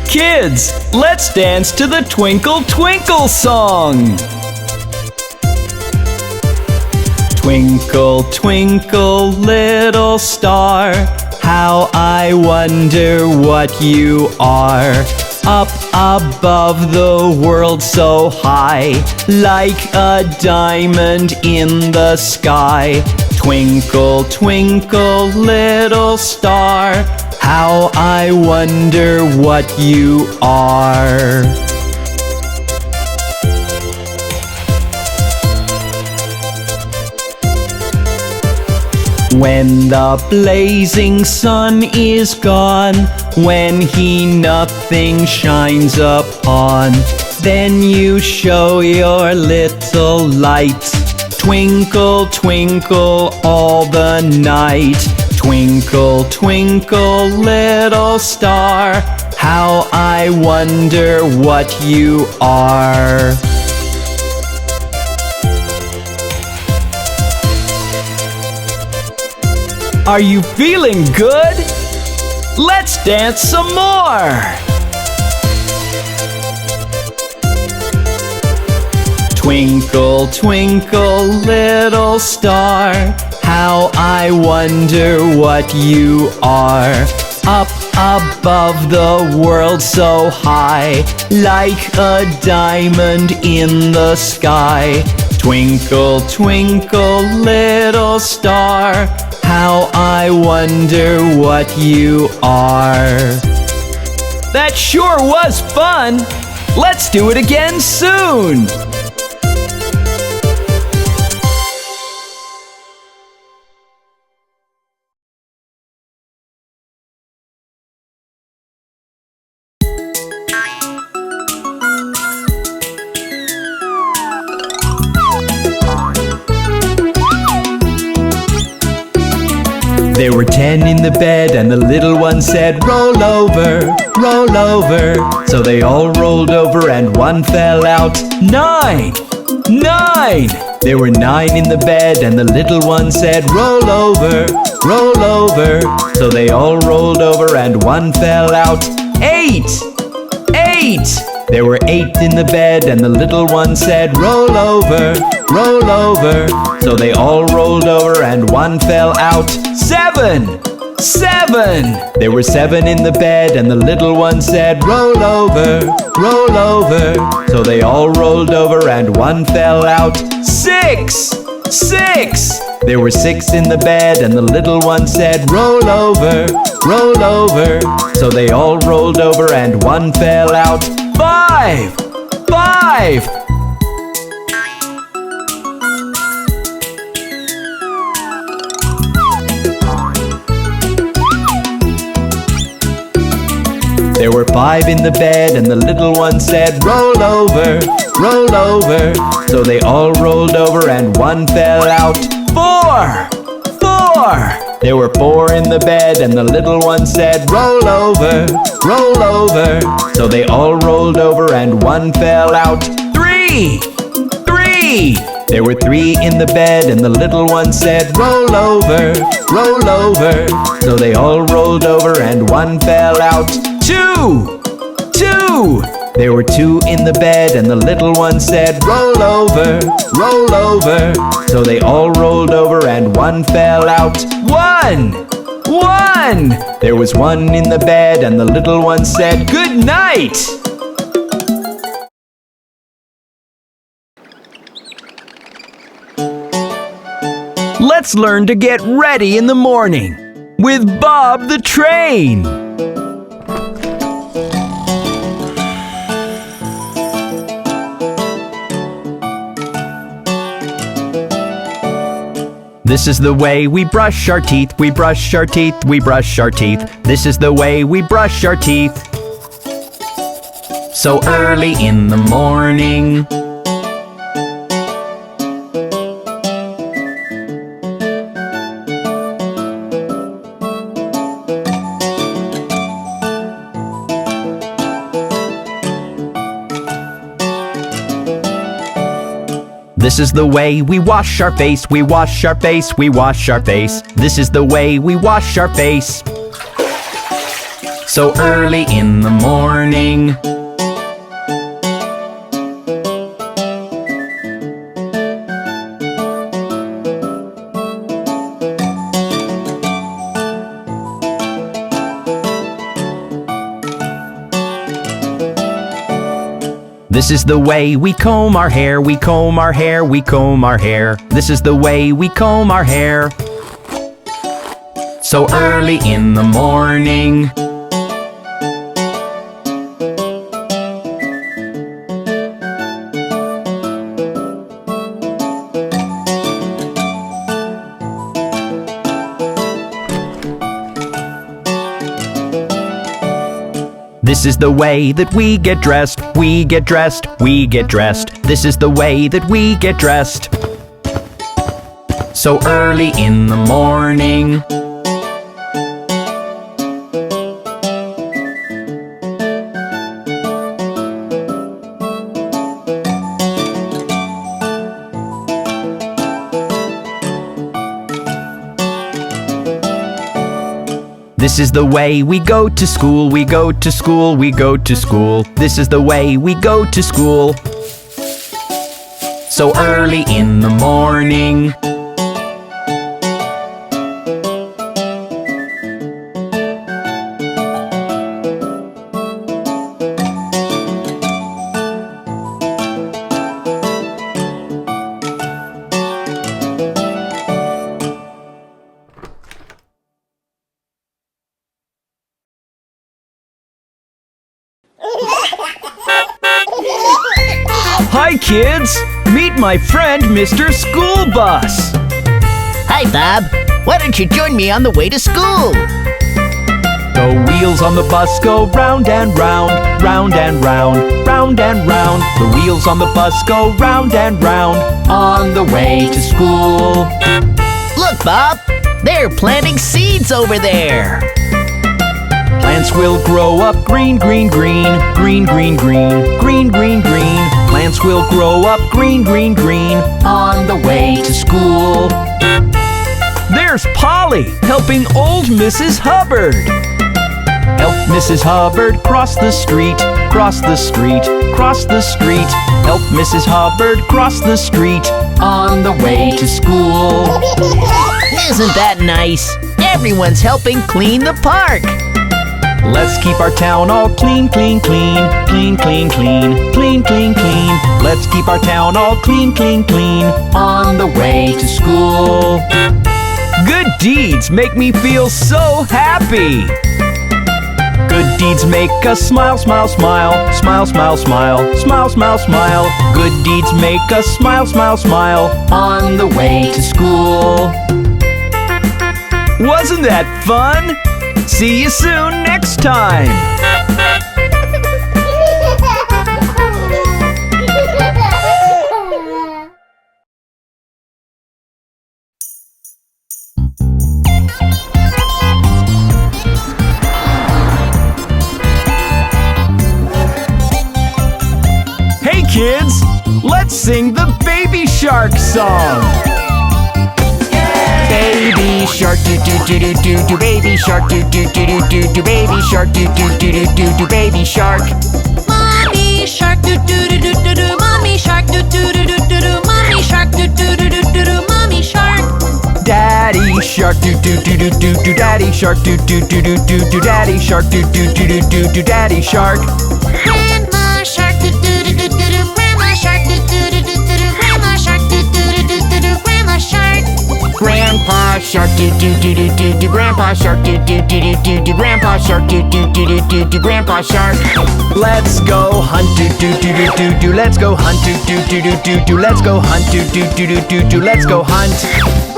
Kids, let's dance to the Twinkle Twinkle song. Twinkle, twinkle, little star, how I wonder what you are. Up above the world so high, like a diamond in the sky. Twinkle, twinkle, little star, how I wonder what you are. When the blazing sun is gone, when he nothing shines upon, then you show your little light. Twinkle, twinkle all the night. Twinkle, twinkle, little star, how I wonder what you are. Are you feeling good? Let's dance some more! Twinkle, twinkle, little star, how I wonder what you are. Up above the world so high, like a diamond in the sky. Twinkle, twinkle, little star, how I wonder what you are. That sure was fun! Let's do it again soon! There were 10 in the bed and the little one said, roll over, roll over. So they all rolled over and one fell out. 9! 9! There were 9 in the bed and the little one said, roll over, roll over. So they all rolled over and one fell out. 8! 8! There were 8 in the bed and the little one said, roll over, roll over. So they all rolled over and one fell out. 7! 7! There were 7 in the bed and the little one said, roll over, roll over. So they all rolled over and one fell out. 6! 6! There were 6 in the bed and the little one said, roll over, roll over. So they all rolled over and one fell out. 5! 5! There were 5 in the bed and the little one said, roll over, roll over. So they all rolled over and one fell out. 4! 4! There were 4 in the bed and the little one said, roll over, roll over. So they all rolled over and one fell out. 3! 3! There were 3 in the bed and the little one said, roll over, roll over. So they all rolled over and one fell out. 2! 2! There were 2 in the bed and the little one said, roll over, roll over. So they all rolled over and one fell out. 1! 1! There was 1 in the bed and the little one said, good night! Let's learn to get ready in the morning with Bob the Train. This is the way we brush our teeth, we brush our teeth, we brush our teeth. This is the way we brush our teeth. So early in the morning. This is the way we wash our face, we wash our face, we wash our face. This is the way we wash our face. so early in the morning. This is the way we comb our hair, we comb our hair, we comb our hair. This is the way we comb our hair, so early in the morning. This is the way that we get dressed, we get dressed, we get dressed. This is the way that we get dressed, so early in the morning. This is the way we go to school, we go to school, we go to school. This is the way we go to school, so early in the morning. Hi kids! Meet my friend Mr. School Bus! Hi Bob! Why don't you join me on the way to school? The wheels on the bus go round and round, round and round, round and round. The wheels on the bus go round and round, on the way to school. Look Bob! They're planting seeds over there! Plants will grow up green, green, green, green, green, green, green, green, green. Plants will grow up green, green, green, on the way to school. There's Polly helping old Mrs. Hubbard. Help Mrs. Hubbard cross the street, cross the street, cross the street. Help Mrs. Hubbard cross the street, on the way to school. Isn't that nice? Everyone's helping clean the park. Let's keep our town all clean, clean, clean, clean, clean, clean, clean, clean, clean. Let's keep our town all clean, clean, clean, on the way to school. Good deeds make me feel so happy. Good deeds make us smile, smile, smile, smile, smile, smile, smile, smile, smile. Good deeds make us smile, smile, smile, on the way to school. Wasn't that fun? See you soon next time! Hey kids, let's sing the Baby Shark song! Baby shark do do do do do do, baby shark do do do do do do, baby shark do do do do do do, baby shark. Mommy shark do do do do do do, mommy shark do do do do do do, mommy shark do do do do do do, mommy shark. Daddy shark do do do do do do, daddy shark do do do do do do, daddy shark do do do do do do, daddy shark. Grandma shark do do do do do do, grandma shark do do do do do do, grandma shark do do do do do do, grandma shark. Grandpa shark do do do do do do, grandpa shark do do do do do do, grandpa shark do do do do do do, grandpa shark. Let's go hunt do do do do do do, let's go hunt do do do do do do, let's go hunt do do do do do do, let's go hunt.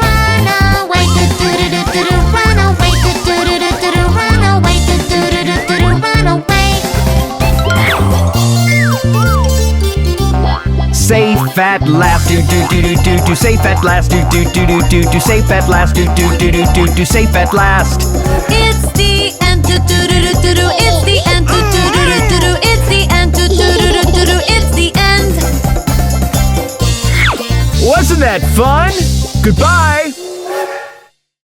Run away do do do do do do, run away do do do do do do, run away do do do do do do, run away. Safe at last do do do do do do, safe at last do do do do do do, safe at last do do do do do do, safe at last. It's the end do do do do do do, it's the end do do do do do do, it's the end do do do do do do, it's the end. Wasn't that fun? Goodbye!